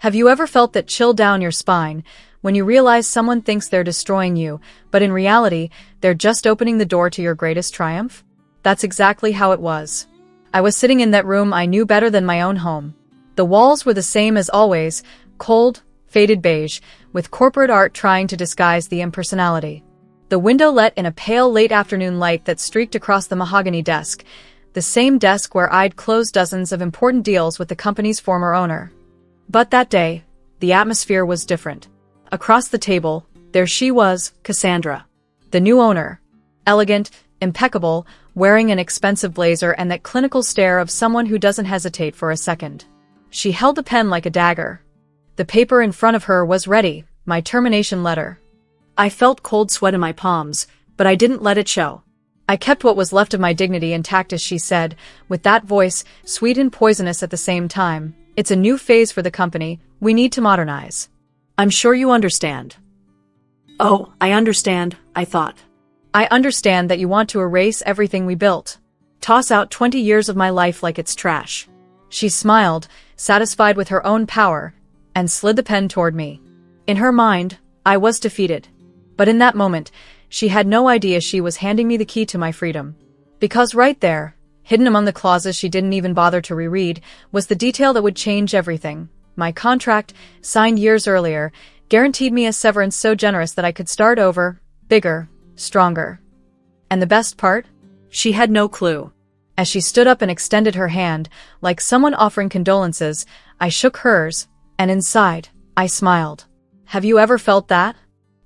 Have you ever felt that chill down your spine when you realize someone thinks they're destroying you, but in reality, they're just opening the door to your greatest triumph? That's exactly how it was. I was sitting in that room I knew better than my own home. The walls were the same as always, cold, faded beige, with corporate art trying to disguise the impersonality. The window let in a pale late-afternoon light that streaked across the mahogany desk, the same desk where I'd closed dozens of important deals with the company's former owner. But that day, the atmosphere was different. Across the table, there she was, Cassandra, the new owner. Elegant, impeccable, wearing an expensive blazer and that clinical stare of someone who doesn't hesitate for a second. She held the pen like a dagger. The paper in front of her was ready, my termination letter. I felt cold sweat in my palms, but I didn't let it show. I kept what was left of my dignity intact as she said, with that voice, sweet and poisonous at the same time, "It's a new phase for the company, we need to modernize. I'm sure you understand." Oh, I understand, I thought. I understand that you want to erase everything we built. Toss out 20 years of my life like it's trash. She smiled, satisfied with her own power, and slid the pen toward me. In her mind, I was defeated. But in that moment, she had no idea she was handing me the key to my freedom. Because right there, hidden among the clauses she didn't even bother to reread, was the detail that would change everything. My contract, signed years earlier, guaranteed me a severance so generous that I could start over, bigger, stronger. And the best part? She had no clue. As she stood up and extended her hand, like someone offering condolences, I shook hers, and inside, I smiled. Have you ever felt that?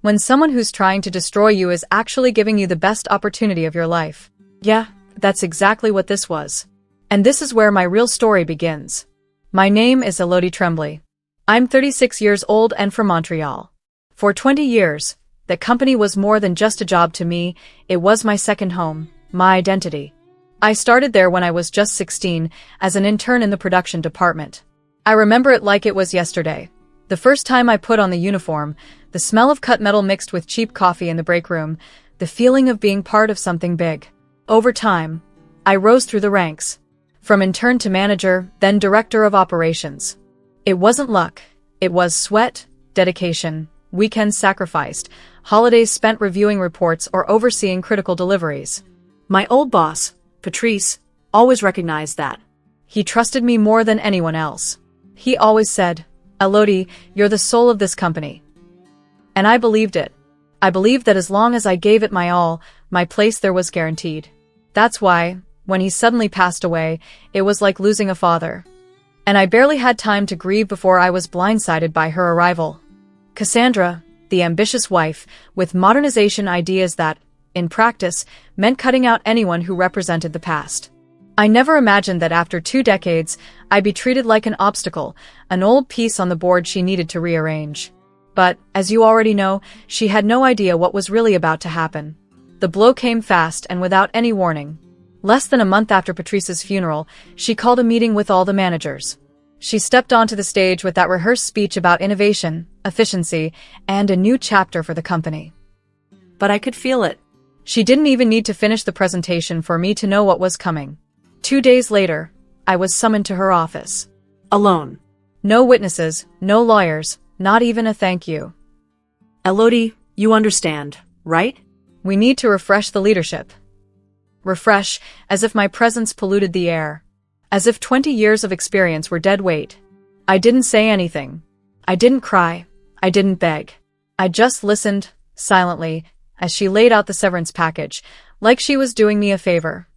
When someone who's trying to destroy you is actually giving you the best opportunity of your life. Yeah, that's exactly what this was. And this is where my real story begins. My name is Elodie Tremblay. I'm 36 years old and from Montreal. For 20 years, the company was more than just a job to me, it was my second home, my identity. I started there when I was just 16, as an intern in the production department. I remember it like it was yesterday. The first time I put on the uniform, the smell of cut metal mixed with cheap coffee in the break room, the feeling of being part of something big. Over time, I rose through the ranks. From intern to manager, then director of operations. It wasn't luck. It was sweat, dedication, weekends sacrificed, holidays spent reviewing reports or overseeing critical deliveries. My old boss, Patrice, always recognized that. He trusted me more than anyone else. He always said, "Elodie, you're the soul of this company." And I believed it. I believed that as long as I gave it my all, my place there was guaranteed. That's why, when he suddenly passed away, it was like losing a father. And I barely had time to grieve before I was blindsided by her arrival. Cassandra, the ambitious wife, with modernization ideas that, in practice, meant cutting out anyone who represented the past. I never imagined that after 2 decades, I'd be treated like an obstacle, an old piece on the board she needed to rearrange. But, as you already know, she had no idea what was really about to happen. The blow came fast and without any warning. Less than a month after Patrice's funeral, she called a meeting with all the managers. She stepped onto the stage with that rehearsed speech about innovation, efficiency, and a new chapter for the company. But I could feel it. She didn't even need to finish the presentation for me to know what was coming. 2 days later, I was summoned to her office. Alone. No witnesses, no lawyers, not even a thank you. Elodie, you understand, right? We need to refresh the leadership. Refresh, as if my presence polluted the air. As if 20 years of experience were dead weight. I didn't say anything. I didn't cry. I didn't beg. I just listened, silently, as she laid out the severance package, like she was doing me a favor.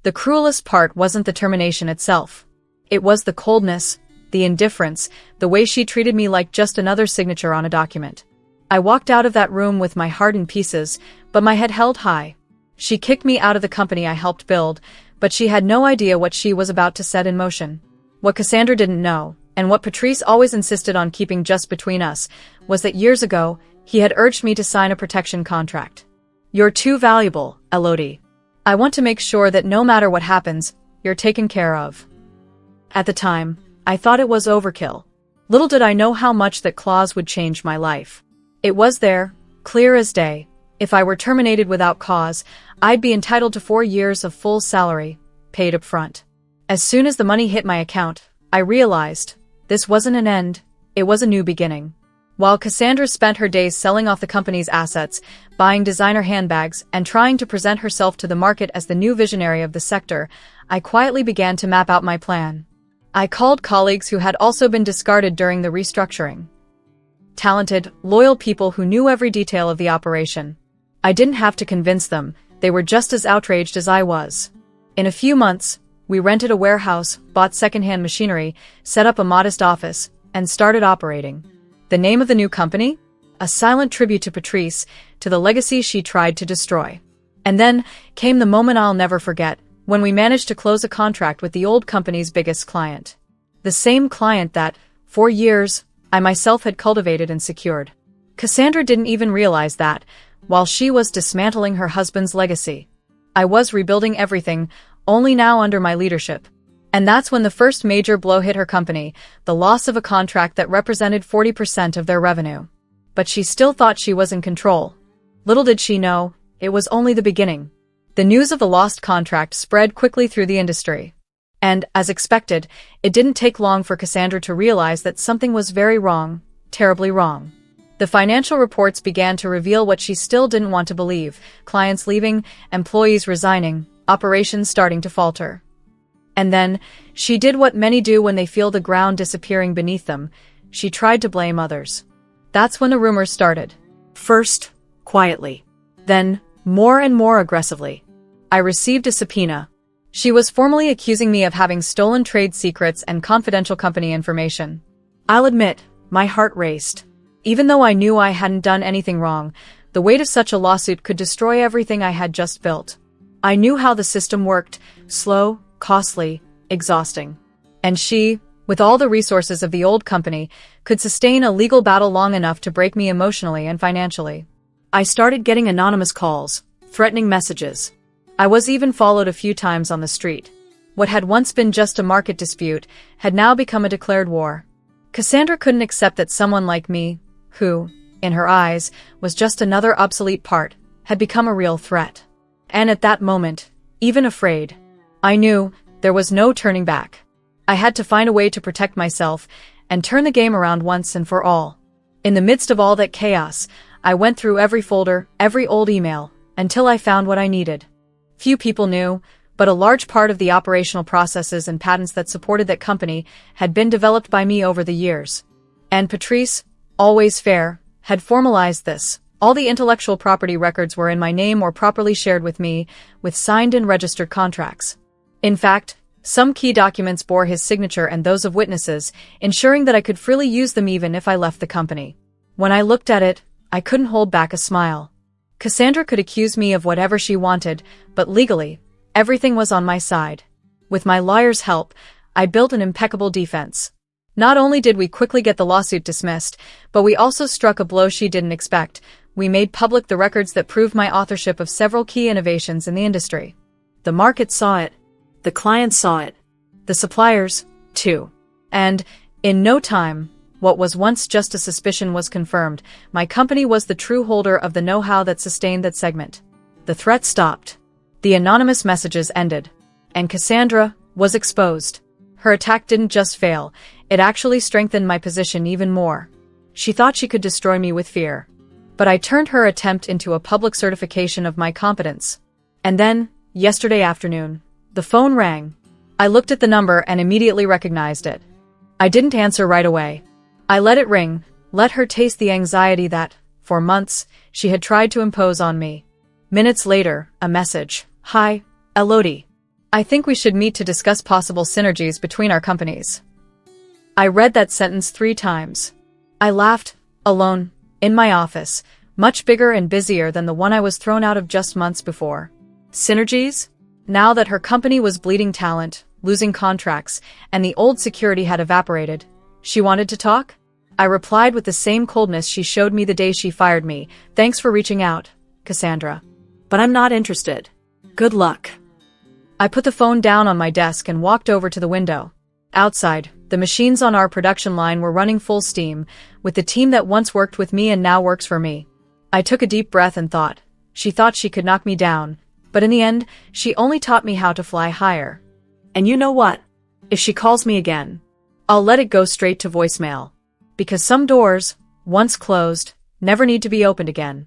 The cruelest part wasn't the termination itself. It was the coldness, the indifference, the way she treated me like just another signature on a document. I walked out of that room with my heart in pieces, but my head held high. She kicked me out of the company I helped build, but she had no idea what she was about to set in motion. What Cassandra didn't know, and what Patrice always insisted on keeping just between us, was that years ago, he had urged me to sign a protection contract. "You're too valuable, Elodie. I want to make sure that no matter what happens, you're taken care of." At the time, I thought it was overkill. Little did I know how much that clause would change my life. It was there, clear as day. If I were terminated without cause, I'd be entitled to 4 years of full salary, paid up front. As soon as the money hit my account, I realized this wasn't an end, It was a new beginning. While Cassandra spent her days selling off the company's assets, buying designer handbags, and trying to present herself to the market as the new visionary of the sector, I quietly began to map out my plan. I called colleagues who had also been discarded during the restructuring. Talented, loyal people who knew every detail of the operation. I didn't have to convince them, they were just as outraged as I was. In a few months, we rented a warehouse, bought secondhand machinery, set up a modest office, and started operating. The name of the new company? A silent tribute to Patrice, to the legacy she tried to destroy. And then came the moment I'll never forget, when we managed to close a contract with the old company's biggest client. The same client that, for years, I myself had cultivated and secured. Cassandra didn't even realize that, while she was dismantling her husband's legacy, I was rebuilding everything, only now under my leadership. And that's when the first major blow hit her company, the loss of a contract that represented 40% of their revenue. But she still thought she was in control. Little did she know, it was only the beginning. The news of the lost contract spread quickly through the industry. And, as expected, it didn't take long for Cassandra to realize that something was very wrong, terribly wrong. The financial reports began to reveal what she still didn't want to believe: clients leaving, employees resigning, operations starting to falter. And then, she did what many do when they feel the ground disappearing beneath them. She tried to blame others. That's when the rumors started. First, quietly. Then, more and more aggressively. I received a subpoena. She was formally accusing me of having stolen trade secrets and confidential company information. I'll admit, my heart raced. Even though I knew I hadn't done anything wrong, the weight of such a lawsuit could destroy everything I had just built. I knew how the system worked: slow, costly, exhausting. And she, with all the resources of the old company, could sustain a legal battle long enough to break me emotionally and financially. I started getting anonymous calls, threatening messages. I was even followed a few times on the street. What had once been just a market dispute had now become a declared war. Cassandra couldn't accept that someone like me, who, in her eyes, was just another obsolete part, had become a real threat. And at that moment, even afraid, I knew there was no turning back. I had to find a way to protect myself and turn the game around once and for all. In the midst of all that chaos, I went through every folder, every old email, until I found what I needed. Few people knew, but a large part of the operational processes and patents that supported that company had been developed by me over the years. And Patrice, always fair, had formalized this. All the intellectual property records were in my name or properly shared with me, with signed and registered contracts. In fact, some key documents bore his signature and those of witnesses, ensuring that I could freely use them even if I left the company. When I looked at it, I couldn't hold back a smile. Cassandra could accuse me of whatever she wanted, but legally, everything was on my side. With my lawyer's help, I built an impeccable defense. Not only did we quickly get the lawsuit dismissed, but we also struck a blow she didn't expect. We made public the records that proved my authorship of several key innovations in the industry. The market saw it. The clients saw it. The suppliers, too. And, in no time, what was once just a suspicion was confirmed. My company was the true holder of the know-how that sustained that segment. The threat stopped. The anonymous messages ended. And Cassandra was exposed. Her attack didn't just fail, it actually strengthened my position even more. She thought she could destroy me with fear. But I turned her attempt into a public certification of my competence. And then, yesterday afternoon, the phone rang. I looked at the number and immediately recognized it. I didn't answer right away. I let it ring, let her taste the anxiety that, for months, she had tried to impose on me. Minutes later, a message. Hi, Elodie. I think we should meet to discuss possible synergies between our companies. I read that sentence 3 times. I laughed, alone, in my office, much bigger and busier than the one I was thrown out of just months before. Synergies? Now that her company was bleeding talent, losing contracts, and the old security had evaporated, she wanted to talk? I replied with the same coldness she showed me the day she fired me. Thanks for reaching out, Cassandra. But I'm not interested. Good luck. I put the phone down on my desk and walked over to the window. Outside, the machines on our production line were running full steam, with the team that once worked with me and now works for me. I took a deep breath and thought, she thought she could knock me down, but in the end, she only taught me how to fly higher. And you know what? If she calls me again, I'll let it go straight to voicemail. Because some doors, once closed, never need to be opened again.